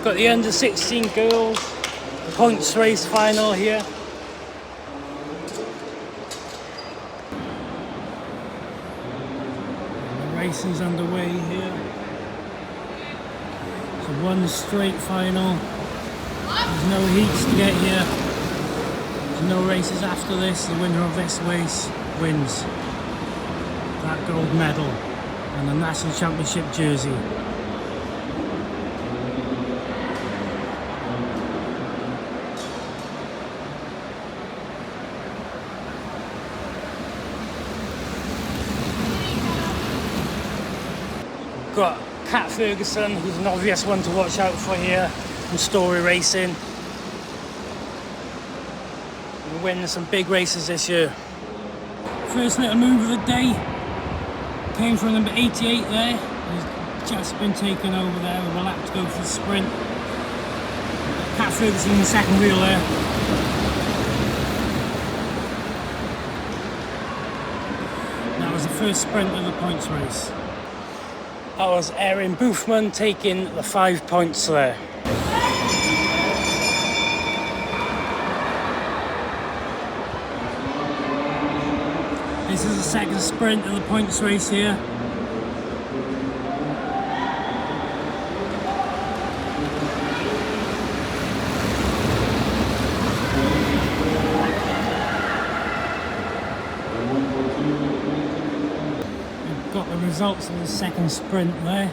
Got the under 16 girls points race final here. The racing's underway here. So one straight final. There's no heats to get here. There's no races after this. The winner of this race wins that gold medal and the national championship jersey. Got Kat Ferguson, who's an obvious one to watch out for here from Story Racing. We're winning some big races this year. First little move of the day came from number 88 there. He's just been taken over there with a lap to go for the sprint. Kat Ferguson in the second wheel there. That was the first sprint of the points race. That was Erin Boothman taking the 5 points there. This is the second sprint of the points race here. We've got the results of the second sprint there.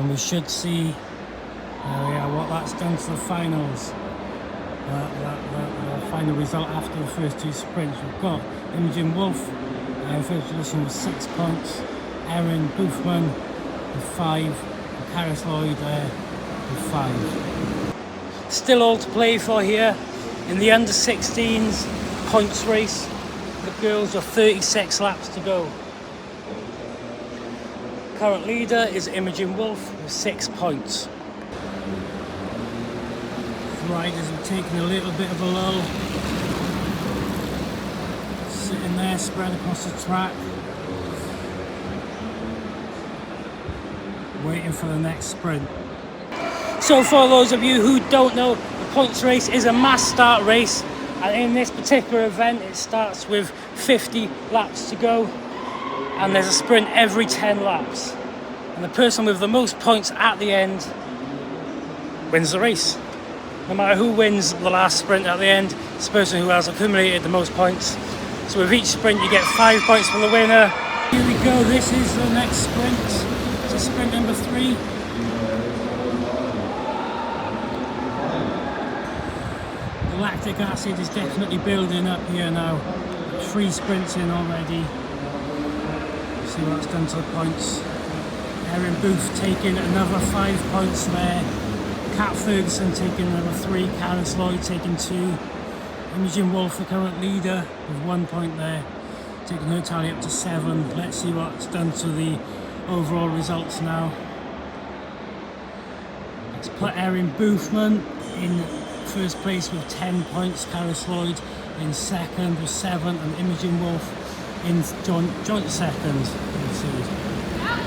We should see what that's done to the finals. The final result after the first two sprints. We've got Imogen Wolf in first position with 6 points, Erin Boothman with 5, and Karis Lloyd there with 5. Still all to play for here in the under 16s points race. The girls are 36 laps to go. Current leader is Imogen Wolf with 6 points. Riders have taken a little bit of a lull. Sitting there, spread across the track. Waiting for the next sprint. So for those of you who don't know, the points race is a mass start race. And in this particular event, it starts with 50 laps to go. And there's a sprint every 10 laps. And the person with the most points at the end wins the race. No matter who wins the last sprint at the end, it's the person who has accumulated the most points. So with each sprint you get 5 points for the winner. Here we go, this is the next sprint. It's sprint number 3. The lactic acid is definitely building up here now. 3 sprints in already. See what it's done to the points. Erin Booth taking another 5 points there. Kat Ferguson taking another 3, Karis Lloyd taking 2, Imogen Wolf, the current leader, with 1 point there, taking her tally up to 7. Let's see what's done to the overall results now. Let's put Erin Boothman in first place with 10 points, Karis Lloyd in second with 7, and Imogen Wolf in joint second. Let's see,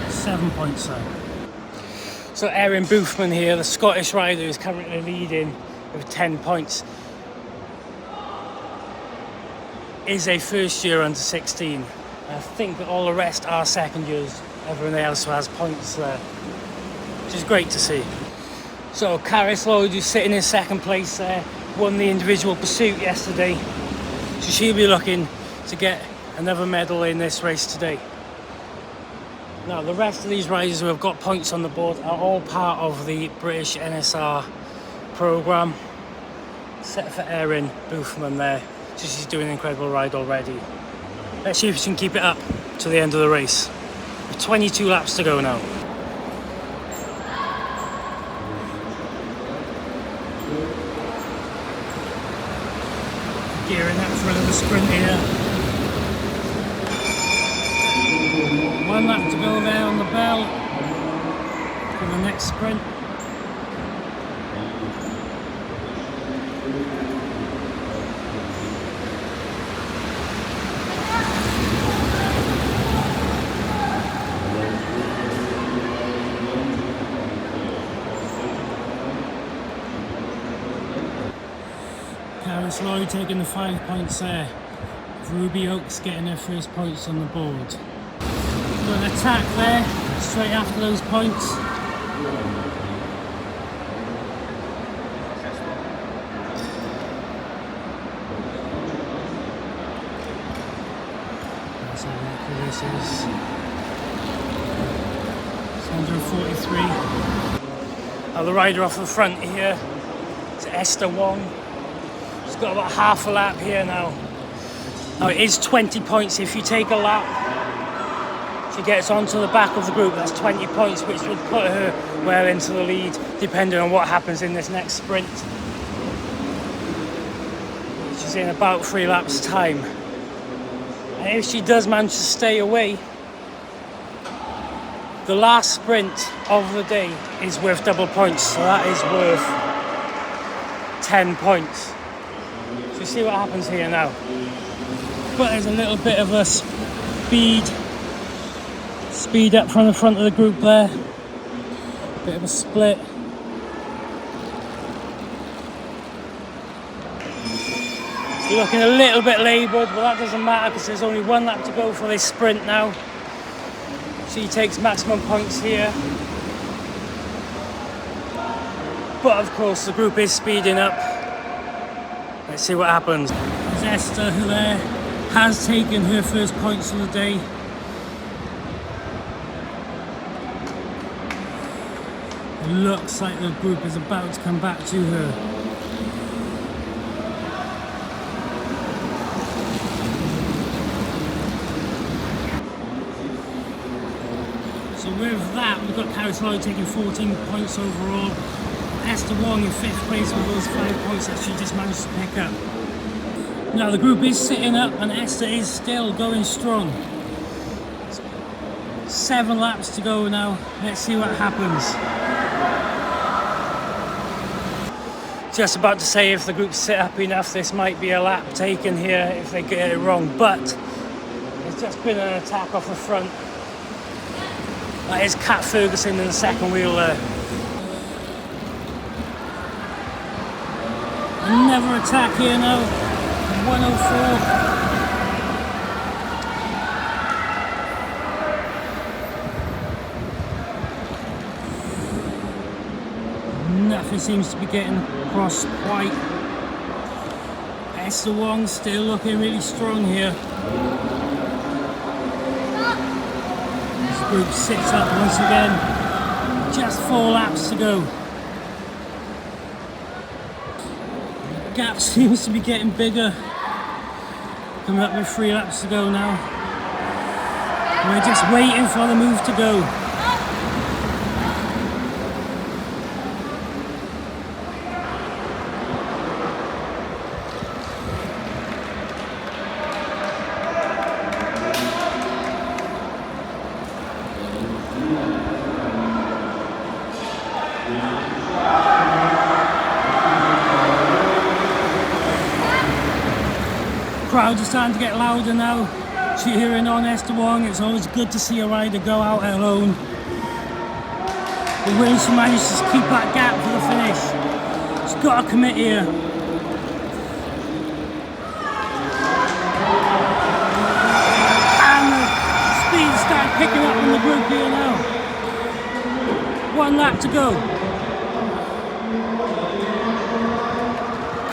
7 points there. So Erin Boothman here, the Scottish rider, is currently leading with 10 points. Is a first year under 16. I think that all the rest are second years. Everyone else has points there, which is great to see. So Karis Lloyd, who's sitting in second place there, won the individual pursuit yesterday. So she'll be looking to get another medal in this race today. Now, the rest of these riders who have got points on the board are all part of the British NSR programme. Except for Erin Boothman there. So she's doing an incredible ride already. Let's see if she can keep it up to the end of the race. 22 laps to go now. Gearing up for another sprint here. 1 lap to go there on the bell for the next sprint. Caris Lloyd taking the 5 points there. Ruby Oaks getting their first points on the board. Got an attack there, straight after those points. That's how this is. 143. Now the rider off the front here is Esther Wong. She's got about half a lap here now. Now it is 20 points if you take a lap. She gets onto the back of the group, that's 20 points, which would put her well into the lead, depending on what happens in this next sprint. She's in about 3 laps' time. And if she does manage to stay away, the last sprint of the day is worth double points, so that is worth 10 points. So you see what happens here now. But there's a little bit of a speed up from the front of the group there. Bit of a split. You're looking a little bit laboured, but that doesn't matter because there's only 1 lap to go for this sprint now. She takes maximum points here. But of course the group is speeding up. Let's see what happens. There's Esther who there has taken her first points of the day. It looks like the group is about to come back to her. So with that, we've got Caris Lloyd taking 14 points overall. Esther Wong in 5th place with those 5 points that she just managed to pick up. Now the group is sitting up and Esther is still going strong. 7 laps to go now. Let's see what happens. Just about to say, if the group sit up enough, this might be a lap taken here if they get it wrong, but there's just been an attack off the front. That is Kat Ferguson in the second wheel there. Another attack here now, 104. Nothing seems to be getting across quite. Esther Wong still looking really strong here. This group sits up once again. Just 4 laps to go. The gap seems to be getting bigger. Coming up with 3 laps to go now. We're just waiting for the move to go. Crowds are starting to get louder now, cheering on Esther Wong. It's always good to see a rider go out alone. But will she manage to keep that gap for the finish? She's got to commit here. And the speed started picking up in the group here now. 1 lap to go.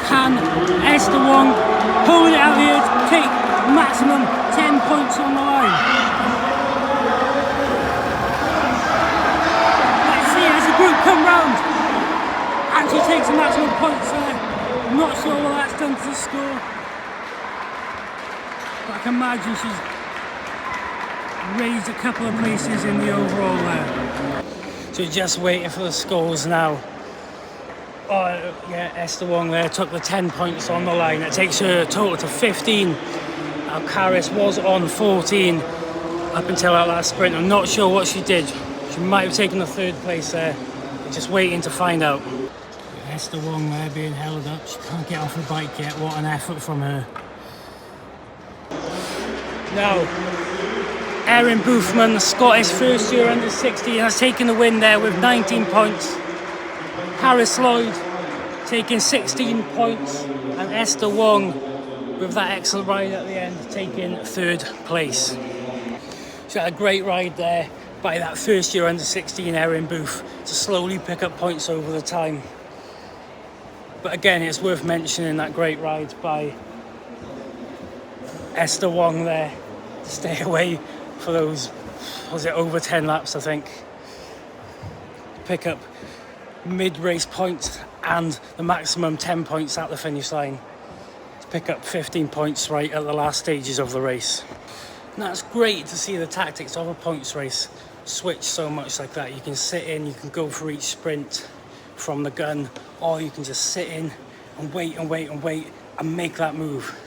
Can Esther Wong hold it out here to take maximum 10 points on the line? Let's see as the group come round. And she takes the maximum points there. I'm not sure what that's done to the score. But I can imagine she's raised a couple of places in the overall there. So just waiting for the scores now. Oh yeah, Esther Wong there took the 10 points on the line. It takes her total to 15. Now Caris was on 14 up until that last sprint. I'm not sure what she did. She might have taken the 3rd place there. We're just waiting to find out. Esther Wong there being held up. She can't get off her bike yet. What an effort from her. Now, Erin Boothman, the Scottish first year under 16, has taken the win there with 19 points. Caris Lloyd taking 16 points, and Esther Wong with that excellent ride at the end taking 3rd place. She had a great ride there by that first year under 16 Erin Booth to slowly pick up points over the time. But again, it's worth mentioning that great ride by Esther Wong there to stay away for those, was it over 10 laps, I think. Pick up mid-race points and the maximum 10 points at the finish line. To pick up 15 points right at the last stages of the race. And that's great to see the tactics of a points race switch so much like that. You can sit in, you can go for each sprint from the gun, or you can just sit in and wait and wait and wait and make that move.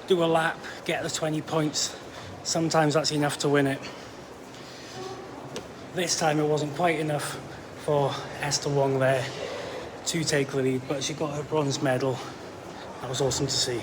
Do a lap, get the 20 points. Sometimes that's enough to win it. This time it wasn't quite enough for Esther Wong there to take the lead, but she got her bronze medal. That was awesome to see.